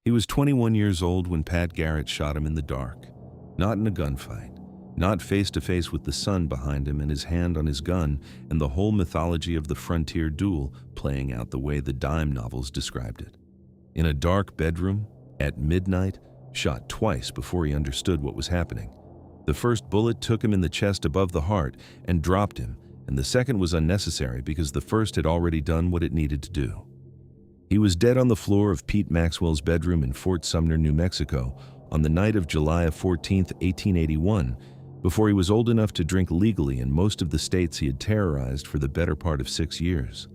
He was 21 years old when Pat Garrett shot him in the dark, not in a gunfight, not face-to-face with the sun behind him and his hand on his gun and the whole mythology of the frontier duel playing out the way the dime novels described it. In a dark bedroom, at midnight, shot twice before he understood what was happening. The first bullet took him in the chest above the heart and dropped him, and the second was unnecessary because the first had already done what it needed to do. He was dead on the floor of Pete Maxwell's bedroom in Fort Sumner, New Mexico, on the night of July 14, 1881, before he was old enough to drink legally in most of the states he had terrorized for the better part of 6 years.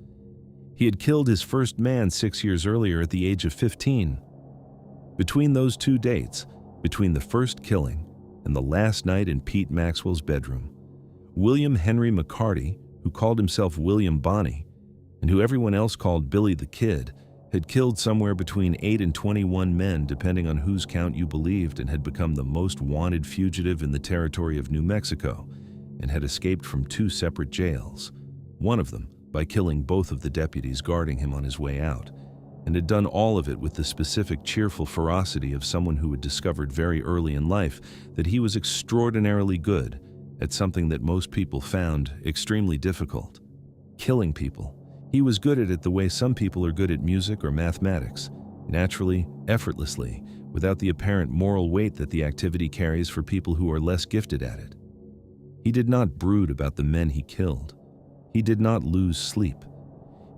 He had killed his first man 6 years earlier at the age of 15. Between those two dates, between the first killing and the last night in Pete Maxwell's bedroom, William Henry McCarty, who called himself William Bonney, and who everyone else called Billy the Kid, had killed somewhere between 8 and 21 men, depending on whose count you believed, and had become the most wanted fugitive in the territory of New Mexico, and had escaped from 2 separate jails, one of them by killing both of the deputies guarding him on his way out, and had done all of it with the specific cheerful ferocity of someone who had discovered very early in life that he was extraordinarily good at something that most people found extremely difficult: killing people. He was good at it the way some people are good at music or mathematics, naturally, effortlessly, without the apparent moral weight that the activity carries for people who are less gifted at it. He did not brood about the men he killed. He did not lose sleep.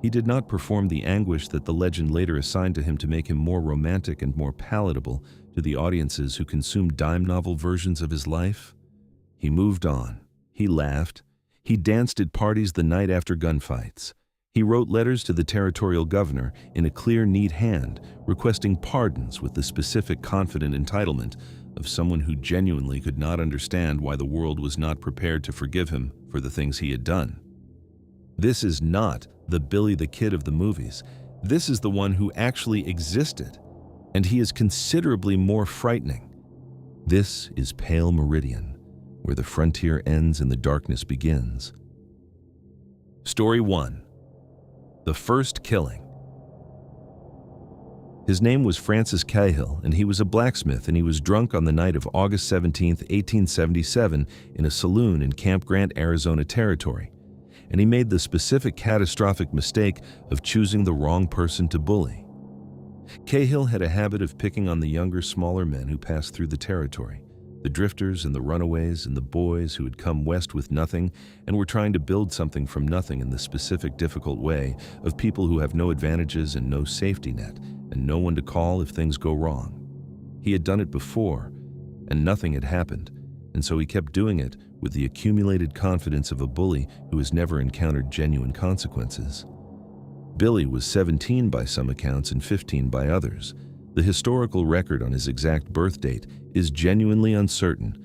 He did not perform the anguish that the legend later assigned to him to make him more romantic and more palatable to the audiences who consumed dime novel versions of his life. He moved on. He laughed. He danced at parties the night after gunfights. He wrote letters to the territorial governor in a clear, neat hand, requesting pardons with the specific, confident entitlement of someone who genuinely could not understand why the world was not prepared to forgive him for the things he had done. This is not the Billy the Kid of the movies. This is the one who actually existed, and he is considerably more frightening. This is Pale Meridian, where the frontier ends and the darkness begins. Story 1. The First Killing. His name was Francis Cahill, and he was a blacksmith, and he was drunk on the night of August 17, 1877, in a saloon in Camp Grant, Arizona Territory, and he made the specific catastrophic mistake of choosing the wrong person to bully. Cahill had a habit of picking on the younger, smaller men who passed through the territory, the drifters and the runaways and the boys who had come west with nothing and were trying to build something from nothing in the specific, difficult way of people who have no advantages and no safety net and no one to call if things go wrong. He had done it before, and nothing had happened, and so he kept doing it with the accumulated confidence of a bully who has never encountered genuine consequences. Billy was 17 by some accounts and 15 by others. The historical record on his exact birth date is genuinely uncertain,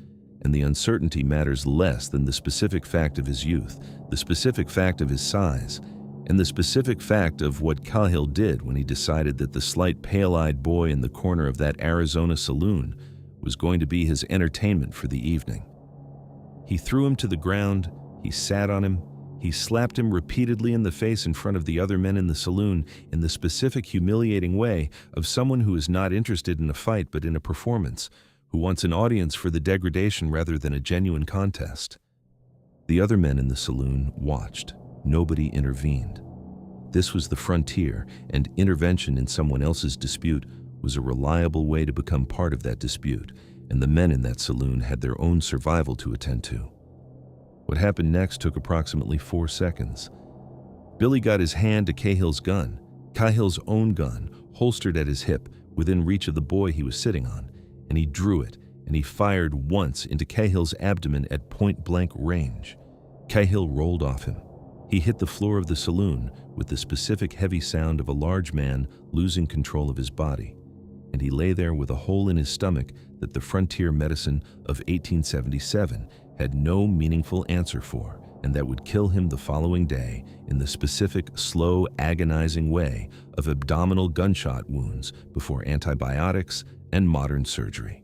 and the uncertainty matters less than the specific fact of his youth, the specific fact of his size, and the specific fact of what Cahill did when he decided that the slight pale-eyed boy in the corner of that Arizona saloon was going to be his entertainment for the evening. He threw him to the ground, he sat on him, he slapped him repeatedly in the face in front of the other men in the saloon in the specific humiliating way of someone who is not interested in a fight but in a performance, who wants an audience for the degradation rather than a genuine contest. The other men in the saloon watched. Nobody intervened. This was the frontier, and intervention in someone else's dispute was a reliable way to become part of that dispute, and the men in that saloon had their own survival to attend to. What happened next took approximately 4 seconds. Billy got his hand to Cahill's gun, Cahill's own gun, holstered at his hip within reach of the boy he was sitting on, and he drew it, and he fired once into Cahill's abdomen at point-blank range. Cahill rolled off him. He hit the floor of the saloon with the specific heavy sound of a large man losing control of his body, and he lay there with a hole in his stomach that the frontier medicine of 1877 had no meaningful answer for, and that would kill him the following day in the specific, slow, agonizing way of abdominal gunshot wounds before antibiotics and modern surgery.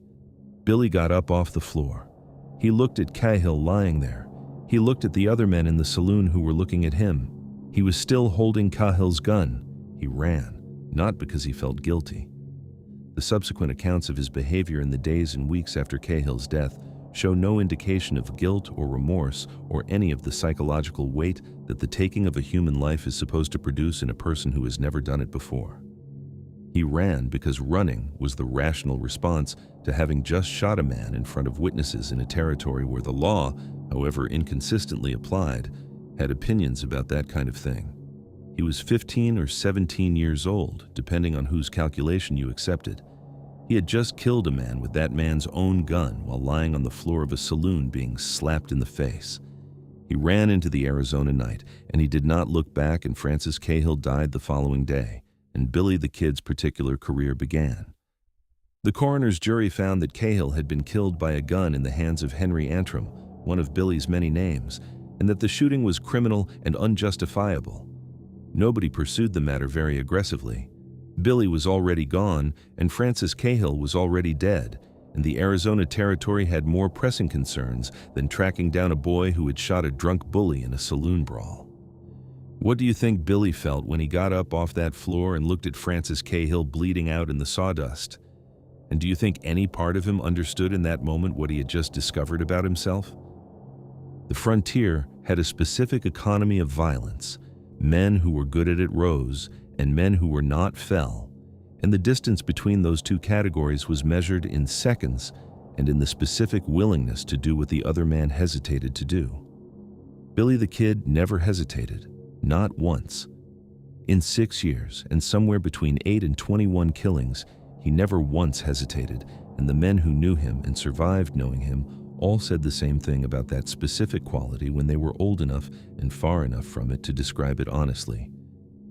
Billy got up off the floor. He looked at Cahill lying there. He looked at the other men in the saloon who were looking at him. He was still holding Cahill's gun. He ran, not because he felt guilty. The subsequent accounts of his behavior in the days and weeks after Cahill's death show no indication of guilt or remorse or any of the psychological weight that the taking of a human life is supposed to produce in a person who has never done it before. He ran because running was the rational response to having just shot a man in front of witnesses in a territory where the law, however inconsistently applied, had opinions about that kind of thing. He was 15 or 17 years old, depending on whose calculation you accepted. He had just killed a man with that man's own gun while lying on the floor of a saloon being slapped in the face. He ran into the Arizona night, and he did not look back, and Francis Cahill died the following day, and Billy the Kid's particular career began. The coroner's jury found that Cahill had been killed by a gun in the hands of Henry Antrim, one of Billy's many names, and that the shooting was criminal and unjustifiable. Nobody pursued the matter very aggressively. Billy was already gone, and Francis Cahill was already dead, and the Arizona Territory had more pressing concerns than tracking down a boy who had shot a drunk bully in a saloon brawl. What do you think Billy felt when he got up off that floor and looked at Francis Cahill bleeding out in the sawdust? And do you think any part of him understood in that moment what he had just discovered about himself? The frontier had a specific economy of violence. Men who were good at it rose, and men who were not fell, and the distance between those two categories was measured in seconds and in the specific willingness to do what the other man hesitated to do. Billy the Kid never hesitated. Not once. In 6 years, and somewhere between 8 and 21 killings, he never once hesitated, and the men who knew him and survived knowing him all said the same thing about that specific quality when they were old enough and far enough from it to describe it honestly.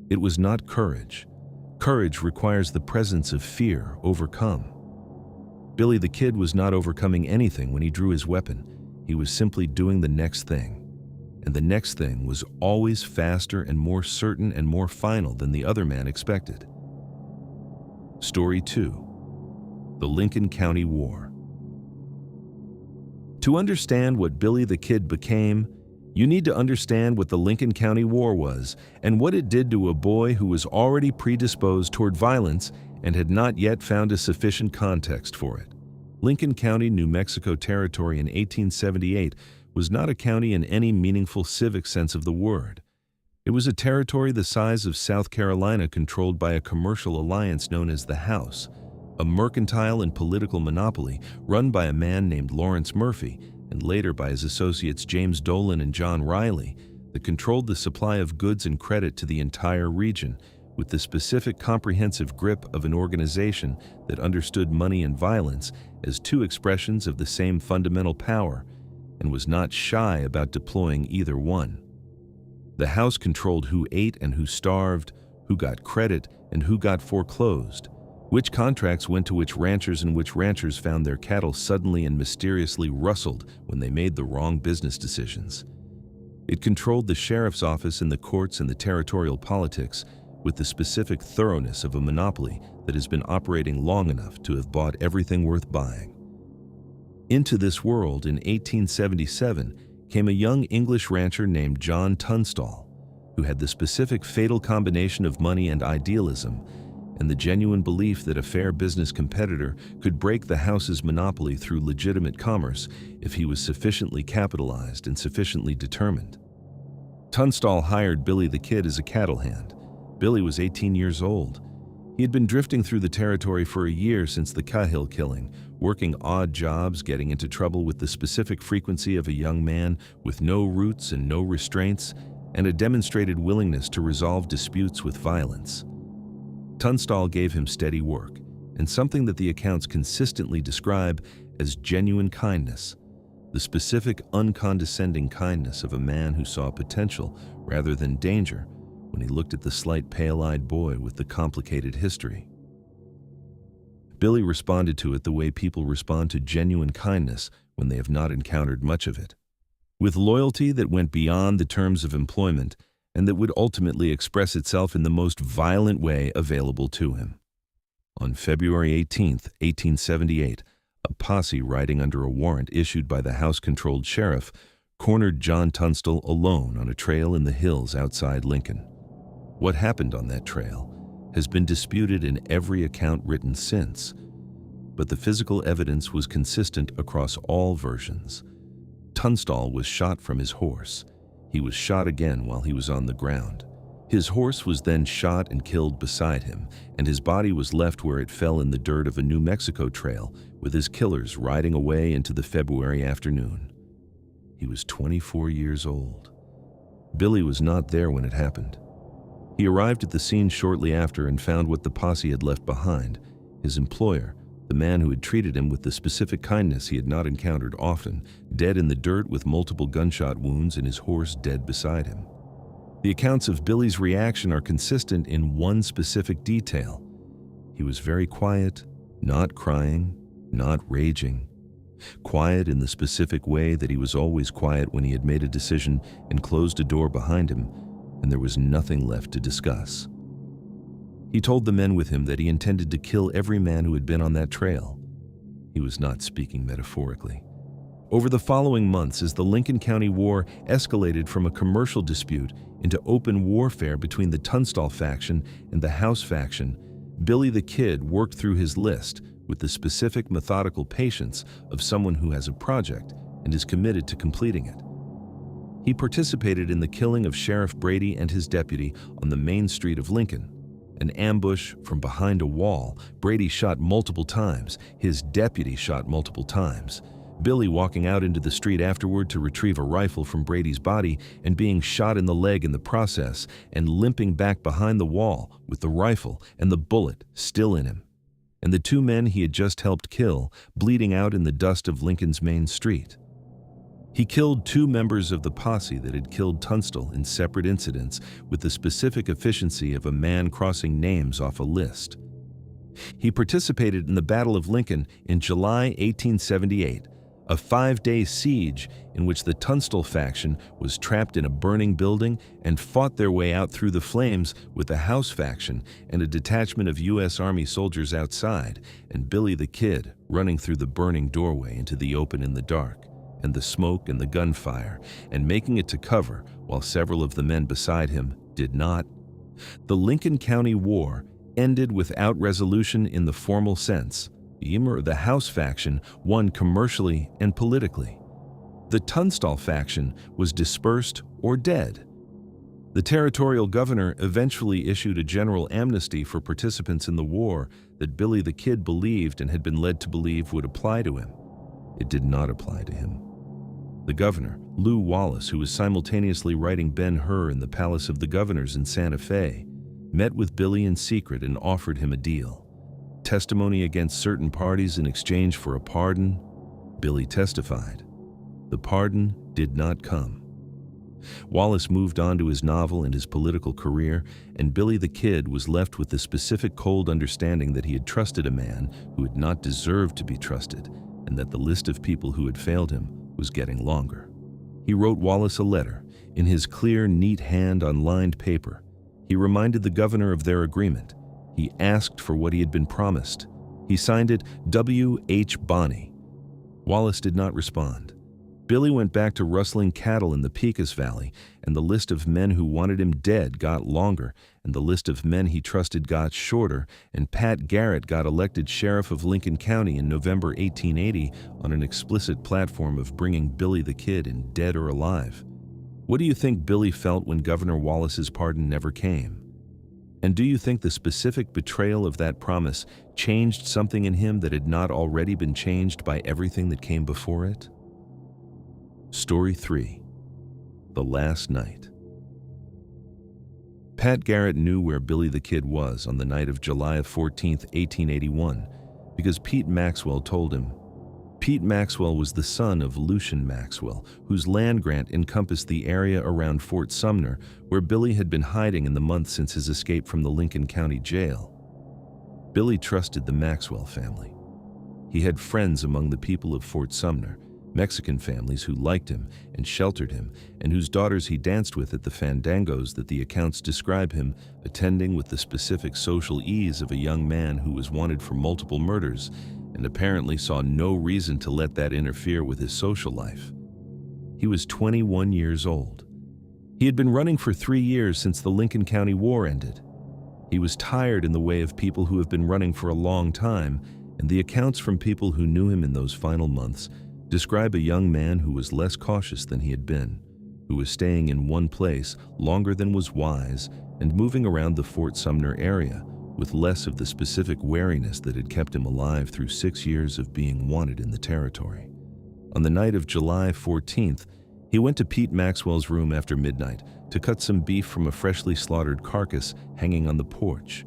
It was not courage. Courage requires the presence of fear overcome. Billy the Kid was not overcoming anything when he drew his weapon. He was simply doing the next thing. And the next thing was always faster and more certain and more final than the other man expected. Story 2. The Lincoln County War. To understand what Billy the Kid became, you need to understand what the Lincoln County War was and what it did to a boy who was already predisposed toward violence and had not yet found a sufficient context for it. Lincoln County, New Mexico Territory in 1878 was not a county in any meaningful civic sense of the word. It was a territory the size of South Carolina controlled by a commercial alliance known as the House, a mercantile and political monopoly run by a man named Lawrence Murphy and later by his associates James Dolan and John Riley that controlled the supply of goods and credit to the entire region with the specific comprehensive grip of an organization that understood money and violence as two expressions of the same fundamental power and was not shy about deploying either one. The House controlled who ate and who starved, who got credit and who got foreclosed, which contracts went to which ranchers and which ranchers found their cattle suddenly and mysteriously rustled when they made the wrong business decisions. It controlled the sheriff's office and the courts and the territorial politics with the specific thoroughness of a monopoly that has been operating long enough to have bought everything worth buying. Into this world in 1877 came a young English rancher named John Tunstall, who had the specific fatal combination of money and idealism and the genuine belief that a fair business competitor could break the House's monopoly through legitimate commerce if he was sufficiently capitalized and sufficiently determined. Tunstall hired Billy the Kid as a cattle hand. Billy was 18 years old. He had been drifting through the territory for a year since the Cahill killing, working odd jobs, getting into trouble with the specific frequency of a young man with no roots and no restraints, and a demonstrated willingness to resolve disputes with violence. Tunstall gave him steady work, and something that the accounts consistently describe as genuine kindness, the specific uncondescending kindness of a man who saw potential rather than danger when he looked at the slight pale-eyed boy with the complicated history. Billy responded to it the way people respond to genuine kindness when they have not encountered much of it, with loyalty that went beyond the terms of employment and that would ultimately express itself in the most violent way available to him. On February 18, 1878, a posse riding under a warrant issued by the House-controlled sheriff cornered John Tunstall alone on a trail in the hills outside Lincoln. What happened on that trail has been disputed in every account written since, but the physical evidence was consistent across all versions. Tunstall was shot from his horse. He was shot again while he was on the ground. His horse was then shot and killed beside him, and his body was left where it fell in the dirt of a New Mexico trail, with his killers riding away into the February afternoon. He was 24 years old. Billy was not there when it happened. He arrived at the scene shortly after and found what the posse had left behind: his employer, the man who had treated him with the specific kindness he had not encountered often, dead in the dirt with multiple gunshot wounds, and his horse dead beside him. The accounts of Billy's reaction are consistent in one specific detail. He was very quiet, not crying, not raging. Quiet in the specific way that he was always quiet when he had made a decision and closed a door behind him, and there was nothing left to discuss. He told the men with him that he intended to kill every man who had been on that trail. He was not speaking metaphorically. Over the following months, as the Lincoln County War escalated from a commercial dispute into open warfare between the Tunstall faction and the House faction, Billy the Kid worked through his list with the specific methodical patience of someone who has a project and is committed to completing it. He participated in the killing of Sheriff Brady and his deputy on the main street of Lincoln. An ambush from behind a wall. Brady shot multiple times. His deputy shot multiple times. Billy walking out into the street afterward to retrieve a rifle from Brady's body and being shot in the leg in the process, and limping back behind the wall with the rifle and the bullet still in him. And the two men he had just helped kill, bleeding out in the dust of Lincoln's main street. He killed two members of the posse that had killed Tunstall in separate incidents with the specific efficiency of a man crossing names off a list. He participated in the Battle of Lincoln in July 1878, a 5-day siege in which the Tunstall faction was trapped in a burning building and fought their way out through the flames with the House faction and a detachment of U.S. Army soldiers outside, and Billy the Kid running through the burning doorway into the open in the dark, and the smoke and the gunfire, and making it to cover while several of the men beside him did not. The Lincoln County War ended without resolution in the formal sense. The House faction won commercially and politically. The Tunstall faction was dispersed or dead. The territorial governor eventually issued a general amnesty for participants in the war that Billy the Kid believed and had been led to believe would apply to him. It did not apply to him. The governor, Lew Wallace, who was simultaneously writing Ben-Hur in the Palace of the Governors in Santa Fe, met with Billy in secret and offered him a deal. Testimony against certain parties in exchange for a pardon. Billy testified. The pardon did not come. Wallace moved on to his novel and his political career, and Billy the Kid was left with the specific cold understanding that he had trusted a man who had not deserved to be trusted, and that the list of people who had failed him was getting longer. He wrote Wallace a letter. In his clear, neat hand on lined paper, he reminded the governor of their agreement. He asked for what he had been promised. He signed it W.H. Bonney. Wallace did not respond. Billy went back to rustling cattle in the Pecos Valley, and the list of men who wanted him dead got longer, and the list of men he trusted got shorter, and Pat Garrett got elected sheriff of Lincoln County in November 1880 on an explicit platform of bringing Billy the Kid in dead or alive. What do you think Billy felt when Governor Wallace's pardon never came? And do you think the specific betrayal of that promise changed something in him that had not already been changed by everything that came before it? Story 3. The Last Night. Pat Garrett knew where Billy the Kid was on the night of July 14, 1881, because Pete Maxwell told him. Pete Maxwell was the son of Lucian Maxwell, whose land grant encompassed the area around Fort Sumner, where Billy had been hiding in the months since his escape from the Lincoln County Jail. Billy trusted the Maxwell family. He had friends among the people of Fort Sumner, Mexican families who liked him and sheltered him, and whose daughters he danced with at the fandangos that the accounts describe him attending with the specific social ease of a young man who was wanted for multiple murders and apparently saw no reason to let that interfere with his social life. He was 21 years old. He had been running for 3 years since the Lincoln County War ended. He was tired in the way of people who have been running for a long time, and the accounts from people who knew him in those final months describe a young man who was less cautious than he had been, who was staying in one place longer than was wise and moving around the Fort Sumner area with less of the specific wariness that had kept him alive through 6 years of being wanted in the territory. On the night of July 14th, he went to Pete Maxwell's room after midnight to cut some beef from a freshly slaughtered carcass hanging on the porch.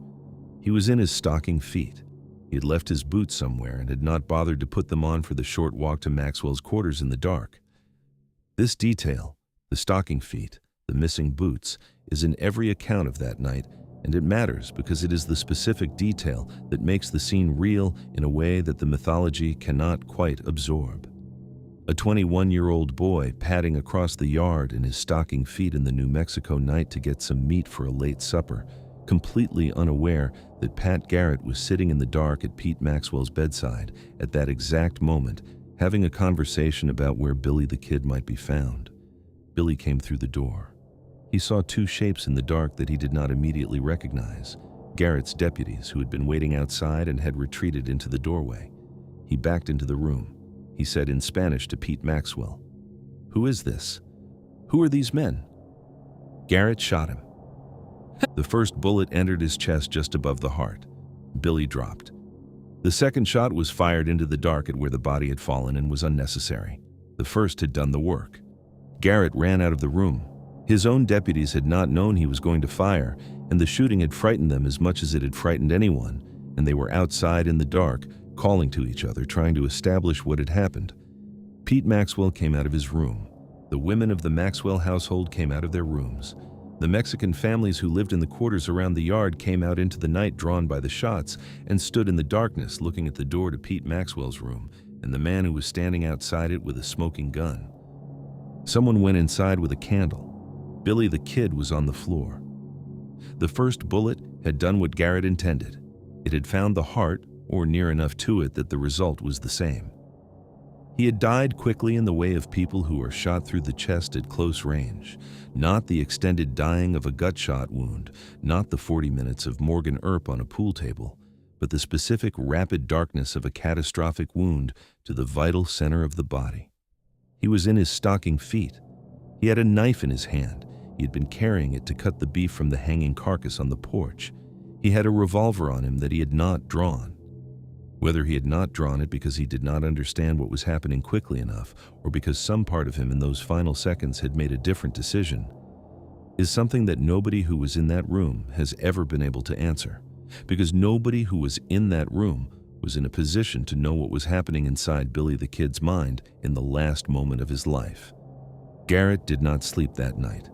He was in his stocking feet. He had left his boots somewhere and had not bothered to put them on for the short walk to Maxwell's quarters in the dark. This detail, the stocking feet, the missing boots, is in every account of that night, and it matters because it is the specific detail that makes the scene real in a way that the mythology cannot quite absorb. A 21-year-old boy padding across the yard in his stocking feet in the New Mexico night to get some meat for a late supper, completely unaware that Pat Garrett was sitting in the dark at Pete Maxwell's bedside at that exact moment, having a conversation about where Billy the Kid might be found. Billy came through the door. He saw two shapes in the dark that he did not immediately recognize, Garrett's deputies who had been waiting outside and had retreated into the doorway. He backed into the room. He said in Spanish to Pete Maxwell, "Who is this? Who are these men?" Garrett shot him. The first bullet entered his chest just above the heart. Billy dropped. The second shot was fired into the dark at where the body had fallen and was unnecessary. The first had done the work. Garrett ran out of the room. His own deputies had not known he was going to fire, and the shooting had frightened them as much as it had frightened anyone, and they were outside in the dark, calling to each other, trying to establish what had happened. Pete Maxwell came out of his room. The women of the Maxwell household came out of their rooms. The Mexican families who lived in the quarters around the yard came out into the night drawn by the shots and stood in the darkness looking at the door to Pete Maxwell's room and the man who was standing outside it with a smoking gun. Someone went inside with a candle. Billy the Kid was on the floor. The first bullet had done what Garrett intended. It had found the heart, or near enough to it that the result was the same. He had died quickly in the way of people who are shot through the chest at close range, not the extended dying of a gut shot wound, not the 40 minutes of Morgan Earp on a pool table, but the specific rapid darkness of a catastrophic wound to the vital center of the body. He was in his stocking feet. He had a knife in his hand. He had been carrying it to cut the beef from the hanging carcass on the porch. He had a revolver on him that he had not drawn. Whether he had not drawn it because he did not understand what was happening quickly enough, or because some part of him in those final seconds had made a different decision, is something that nobody who was in that room has ever been able to answer, because nobody who was in that room was in a position to know what was happening inside Billy the Kid's mind in the last moment of his life. Garrett did not sleep that night.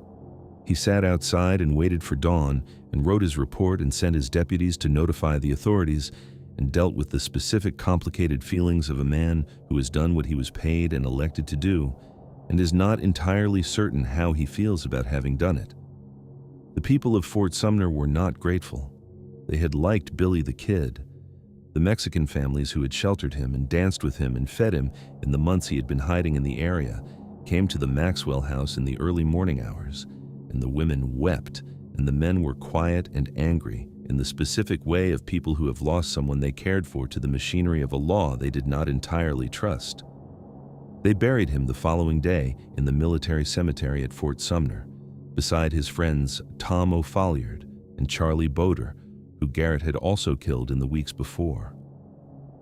He sat outside and waited for dawn and wrote his report and sent his deputies to notify the authorities and dealt with the specific complicated feelings of a man who has done what he was paid and elected to do and is not entirely certain how he feels about having done it. The people of Fort Sumner were not grateful. They had liked Billy the Kid. The Mexican families who had sheltered him and danced with him and fed him in the months he had been hiding in the area came to the Maxwell house in the early morning hours, and the women wept, and the men were quiet and angry in the specific way of people who have lost someone they cared for to the machinery of a law they did not entirely trust. They buried him the following day in the military cemetery at Fort Sumner, beside his friends Tom O'Folliard and Charlie Boder, who Garrett had also killed in the weeks before.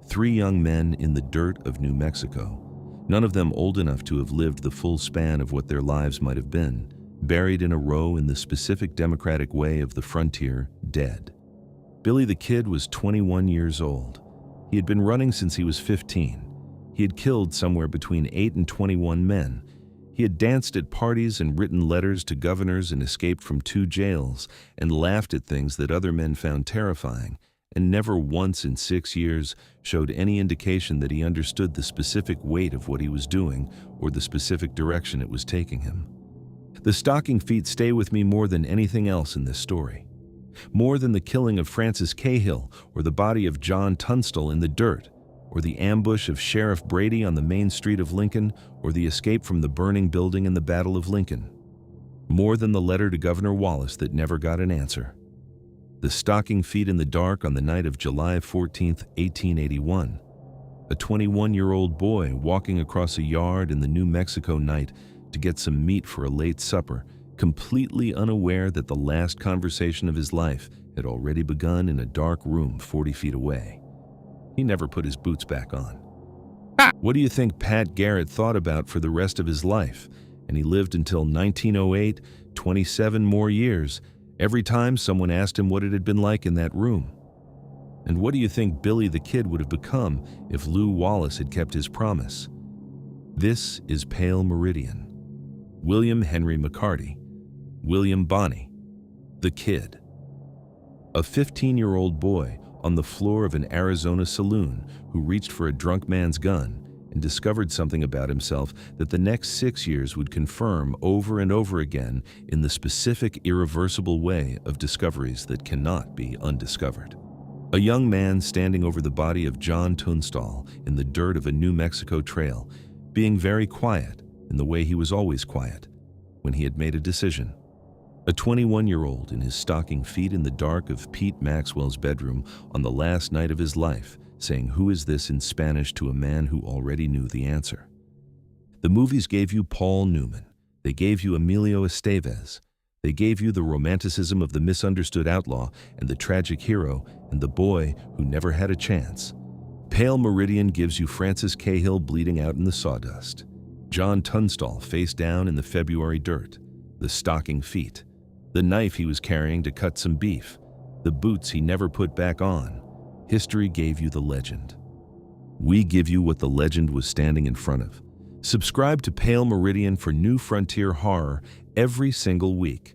3 young men in the dirt of New Mexico, none of them old enough to have lived the full span of what their lives might have been, buried in a row in the specific democratic way of the frontier, dead. Billy the Kid was 21 years old. He had been running since he was 15. He had killed somewhere between 8 and 21 men. He had danced at parties and written letters to governors and escaped from 2 jails and laughed at things that other men found terrifying, and never once in 6 years showed any indication that he understood the specific weight of what he was doing or the specific direction it was taking him. The stocking feet stay with me more than anything else in this story. More than the killing of Francis Cahill or the body of John Tunstall in the dirt, or the ambush of Sheriff Brady on the main street of Lincoln, or the escape from the burning building in the Battle of Lincoln. More than the letter to Governor Wallace that never got an answer. The stocking feet in the dark on the night of July 14, 1881. A 21-year-old boy walking across a yard in the New Mexico night to get some meat for a late supper, completely unaware that the last conversation of his life had already begun in a dark room 40 feet away. He never put his boots back on. What do you think Pat Garrett thought about for the rest of his life? And he lived until 1908, 27 more years, every time someone asked him what it had been like in that room. And what do you think Billy the Kid would have become if Lew Wallace had kept his promise? This is Pale Meridian. William Henry McCarty. William Bonney. The Kid. A 15-year-old boy on the floor of an Arizona saloon who reached for a drunk man's gun and discovered something about himself that the next 6 years would confirm over and over again in the specific, irreversible way of discoveries that cannot be undiscovered. A young man standing over the body of John Tunstall in the dirt of a New Mexico trail, being very quiet in the way he was always quiet when he had made a decision. A 21-year-old in his stocking feet in the dark of Pete Maxwell's bedroom on the last night of his life, saying, "Who is this?" in Spanish to a man who already knew the answer. The movies gave you Paul Newman. They gave you Emilio Estevez. They gave you the romanticism of the misunderstood outlaw and the tragic hero and the boy who never had a chance. Pale Meridian gives you Francis Cahill bleeding out in the sawdust, John Tunstall face down in the February dirt, the stocking feet, the knife he was carrying to cut some beef, the boots he never put back on. History gave you the legend. We give you what the legend was standing in front of. Subscribe to Pale Meridian for new frontier horror every single week.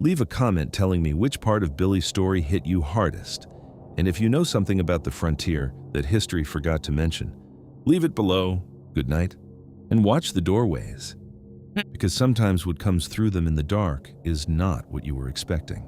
Leave a comment telling me which part of Billy's story hit you hardest. And if you know something about the frontier that history forgot to mention, leave it below. Good night. And watch the doorways, because sometimes what comes through them in the dark is not what you were expecting.